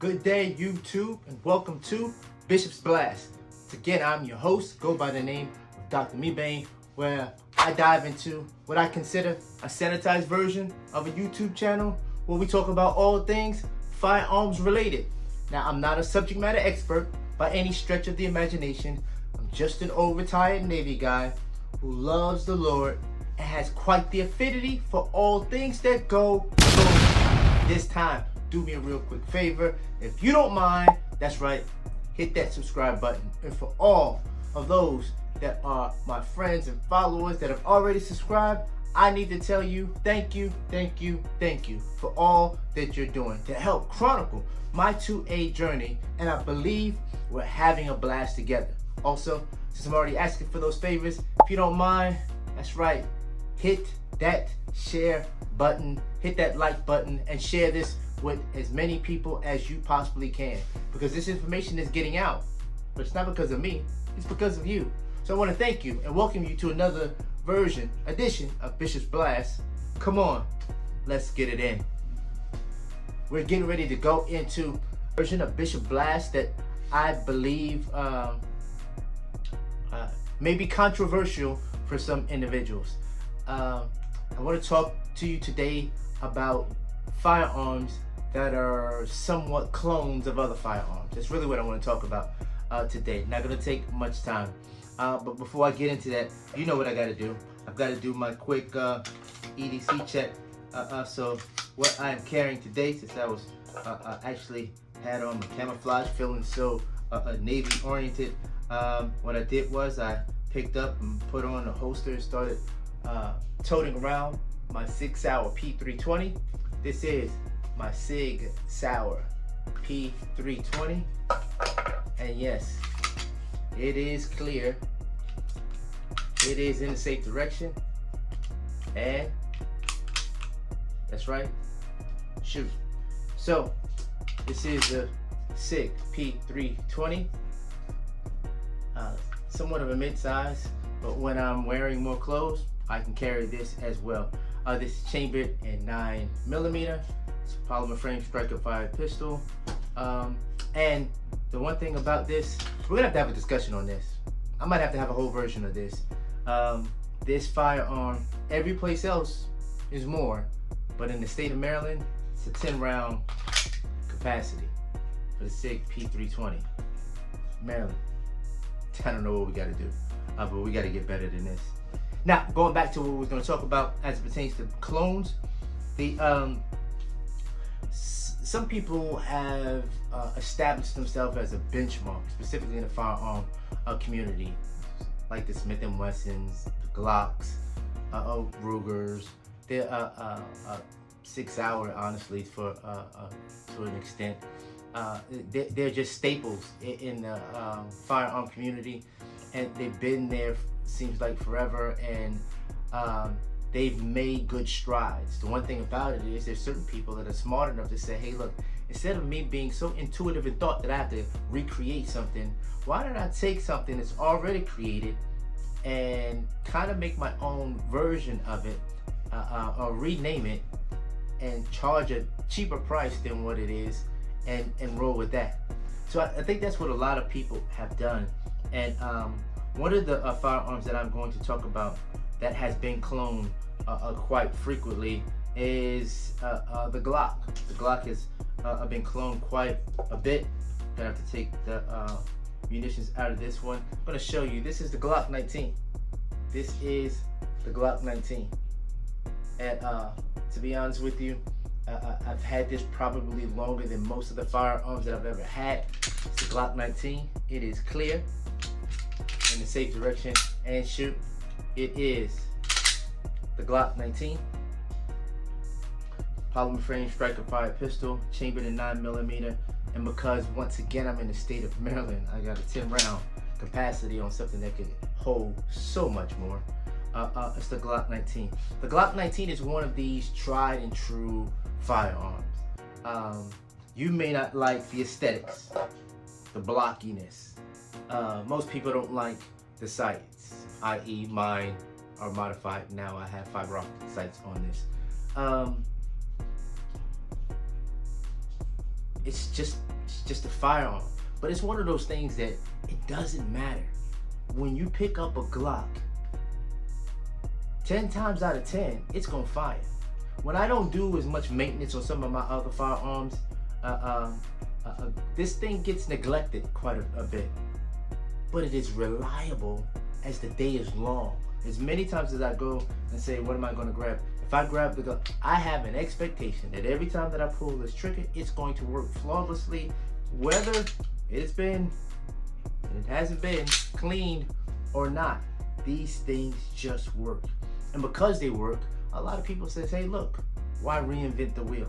Good day, YouTube, and welcome to Bishop's Blast. Again, I'm your host, go by the name of Dr. Mebane, where I dive into what I consider a sanitized version of a YouTube channel where we talk about all things firearms related. Now, I'm not a subject matter expert by any stretch of the imagination. I'm just an old retired Navy guy who loves the Lord and has quite the affinity for all things that go boom. This time, do me a real quick favor. If you don't mind, that's right, hit that subscribe button. And for all of those that are my friends and followers that have already subscribed, I need to tell you thank you for all that you're doing to help chronicle my 2A journey. And I believe we're having a blast together. Also, since I'm already asking for those favors, if you don't mind, that's right, hit that share button, hit that like button, and share this with as many people as you possibly can, because this information is getting out. But it's not because of me, it's because of you. So I want to thank you and welcome you to another edition of Bishop's Blast. Come on, let's get it in. We're getting ready to go into a version of Bishop Blast that I believe may be controversial for some individuals. I want to talk to you today about firearms that are somewhat clones of other firearms. That's really what I want to talk about today. Not going to take much time. But before I get into that, you know what I got to do. I've got to do my quick EDC check. So what I am carrying today, since I was actually had on my camouflage, feeling so Navy oriented, what I did was I picked up and put on a holster and started toting around my Sig Sauer P320. This is my Sig Sauer P320, and yes, it is clear. It is in the safe direction, and that's right, shoot. So this is the Sig P320, somewhat of a mid-size, but when I'm wearing more clothes, I can carry this as well. This is chambered in 9mm. It's a polymer frame striker fired pistol. And the one thing about this, we're gonna have to have a discussion on this. I might have to have a whole version of this. This firearm, every place else is more, but in the state of Maryland, it's a 10-round capacity for the SIG P320. Maryland, I don't know what we gotta do, but we gotta get better than this. Now, going back to what we're going to talk about as it pertains to clones, some people have established themselves as a benchmark, specifically in the firearm community, like the Smith & Wessons, the Glocks, Rugers, they're Sig Sauer, honestly, to an extent. They're just staples in the firearm community, and they've been there seems like forever, and they've made good strides. The one thing about it is there's certain people that are smart enough to say, hey look, instead of me being so intuitive in thought that I have to recreate something, why don't I take something that's already created and kind of make my own version of it, or rename it and charge a cheaper price than what it is, and roll with that. So I think that's what a lot of people have done. And one of the firearms that I'm going to talk about that has been cloned quite frequently is the Glock. The Glock has been cloned quite a bit. Gonna have to take the munitions out of this one. I'm gonna show you. This is the Glock 19. This is the Glock 19. And to be honest with you, I've had this probably longer than most of the firearms that I've ever had. It's the Glock 19. It is clear, in the safe direction, and shoot. It is the Glock 19. Polymer frame striker fired pistol, chambered in 9mm. And because once again I'm in the state of Maryland, I got a 10-round capacity on something that could hold so much more. It's the Glock 19. The Glock 19 is one of these tried and true firearms. You may not like the aesthetics, the blockiness. Most people don't like the sights, i.e. mine are modified. Now I have fiber optic sights on this. it's just a firearm. But it's one of those things that it doesn't matter. When you pick up a Glock, 10 times out of 10, it's gonna fire. When I don't do as much maintenance on some of my other firearms, this thing gets neglected quite a bit. But it is reliable as the day is long. As many times as I go and say, what am I gonna grab? If I grab the gun, I have an expectation that every time that I pull this trigger, it's going to work flawlessly, whether it hasn't been cleaned or not. These things just work. And because they work, a lot of people say, hey, look, why reinvent the wheel?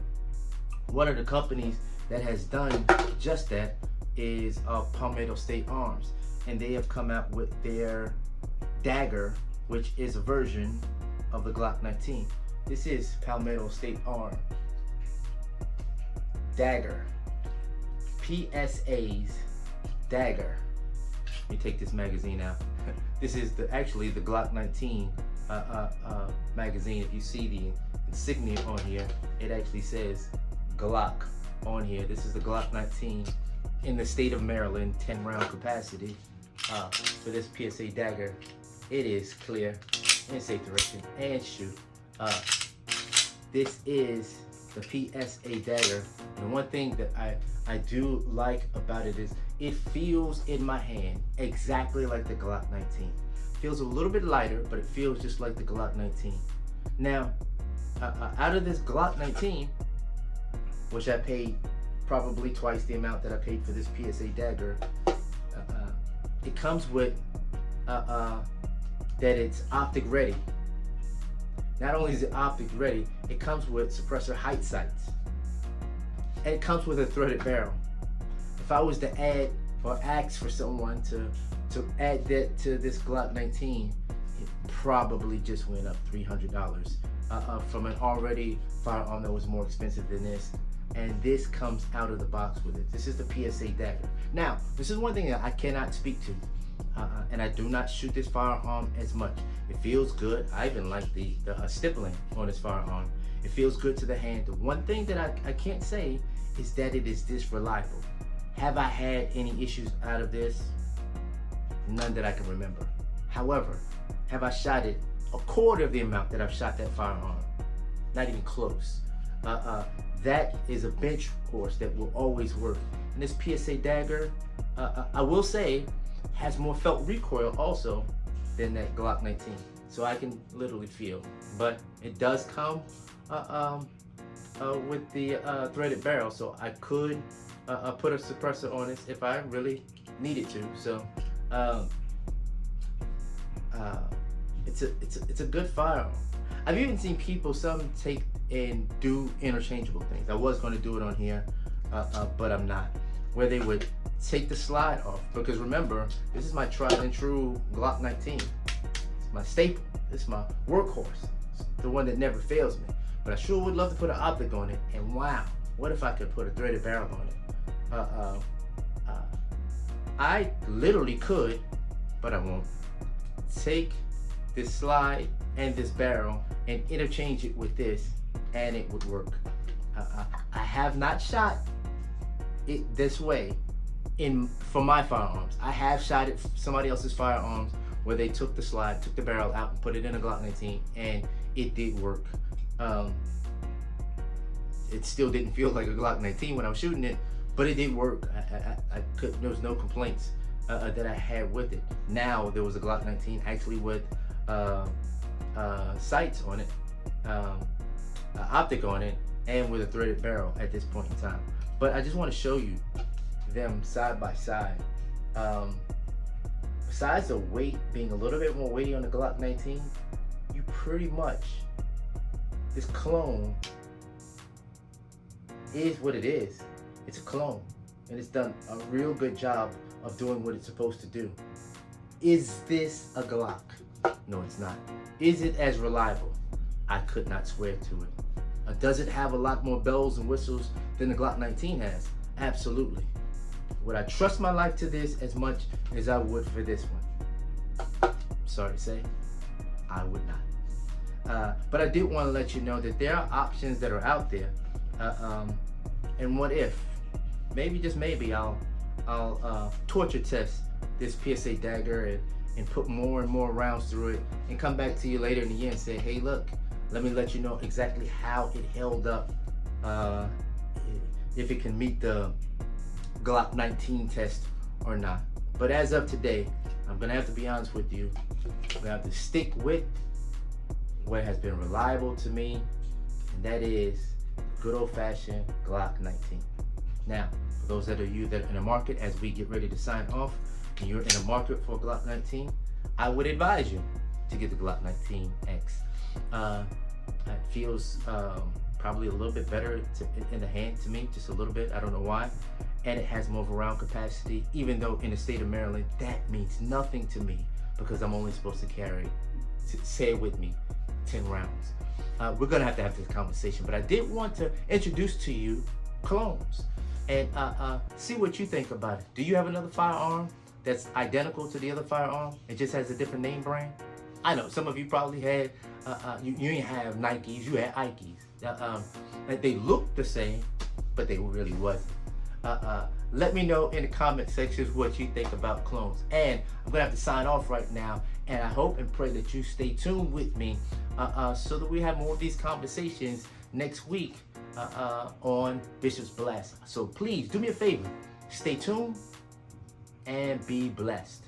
One of the companies that has done just that is Palmetto State Arms. And they have come out with their Dagger, which is a version of the Glock 19. This is Palmetto State Arms Dagger. PSA's Dagger. Let me take this magazine out. This is actually the Glock 19 magazine. If you see the insignia on here, it actually says Glock on here. This is the Glock 19 in the state of Maryland, 10 round capacity. For this PSA Dagger, it is clear and safe direction and shoot. This is the PSA Dagger, and one thing that I do like about it is it feels in my hand exactly like the Glock 19. Feels a little bit lighter, but it feels just like the Glock 19. Now, out of this Glock 19, which I paid probably twice the amount that I paid for this PSA Dagger, it comes with that it's optic ready. Not only is it optic ready, it comes with suppressor height sights. And it comes with a threaded barrel. If I was to add or ask for someone to add that to this Glock 19, it probably just went up $300 from an already firearm that was more expensive than this. And this comes out of the box with it. This is the PSA Dagger. Now, this is one thing that I cannot speak to. And I do not shoot this firearm as much. It feels good. I even like the stippling on this firearm. It feels good to the hand. The one thing that I can't say is that it is this reliable. Have I had any issues out of this? None that I can remember. However, have I shot it a quarter of the amount that I've shot that firearm? Not even close. That is a bench horse that will always work. And this PSA Dagger, I will say, has more felt recoil also than that Glock 19. So I can literally feel. But it does come with the threaded barrel, so I could put a suppressor on this if I really needed to. So it's a good firearm. I've even seen people, some take and do interchangeable things. I was going to do it on here, but I'm not. Where they would take the slide off, because remember, this is my tried and true Glock 19. It's my staple. It's my workhorse. It's the one that never fails me. But I sure would love to put an optic on it. And wow, what if I could put a threaded barrel on it? I literally could, but I won't. Take this slide and this barrel and interchange it with this, and it would work. I have not shot it this way for my firearms. I have shot it for somebody else's firearms where they took the slide, took the barrel out, and put it in a Glock 19, and it did work. It still didn't feel like a Glock 19 when I was shooting it, but it did work. There was no complaints that I had with it. Now there was a Glock 19 actually with sights on it, optic on it, and with a threaded barrel at this point in time. But I just want to show you them side by side. Besides the weight being a little bit more weighty on the Glock 19, you pretty much, this clone is what it is. It's a clone, and it's done a real good job of doing what it's supposed to do. Is this a Glock? No, it's not. Is it as reliable? I could not swear to it. Does it have a lot more bells and whistles than the Glock 19 has? Absolutely. Would I trust my life to this as much as I would for this one? Sorry to say, I would not. But I did want to let you know that there are options that are out there. And what if maybe, just maybe, I'll torture test this PSA dagger and put more and more rounds through it, and come back to you later in the year and say, hey, look, let me let you know exactly how it held up, if it can meet the Glock 19 test or not. But as of today, I'm gonna have to be honest with you. I'm gonna have to stick with what has been reliable to me, and that is good old-fashioned Glock 19. Now, for those of you that are in the market, as we get ready to sign off, and you're in the market for Glock 19, I would advise you to get the Glock 19X. It feels probably a little bit better in the hand to me, just a little bit. I don't know why. And it has more of a round capacity, even though in the state of Maryland, that means nothing to me because I'm only supposed to carry, say it with me, 10 rounds. We're gonna have this conversation, but I did want to introduce to you clones and see what you think about it. Do you have another firearm that's identical to the other firearm? It just has a different name brand? I know some of you probably had, you didn't have Nikes, you had Ikes. They looked the same, but they really wasn't. Let me know in the comment sections what you think about clones. And I'm gonna have to sign off right now, and I hope and pray that you stay tuned with me so that we have more of these conversations next week on Bishop's Blast. So please do me a favor, stay tuned and be blessed.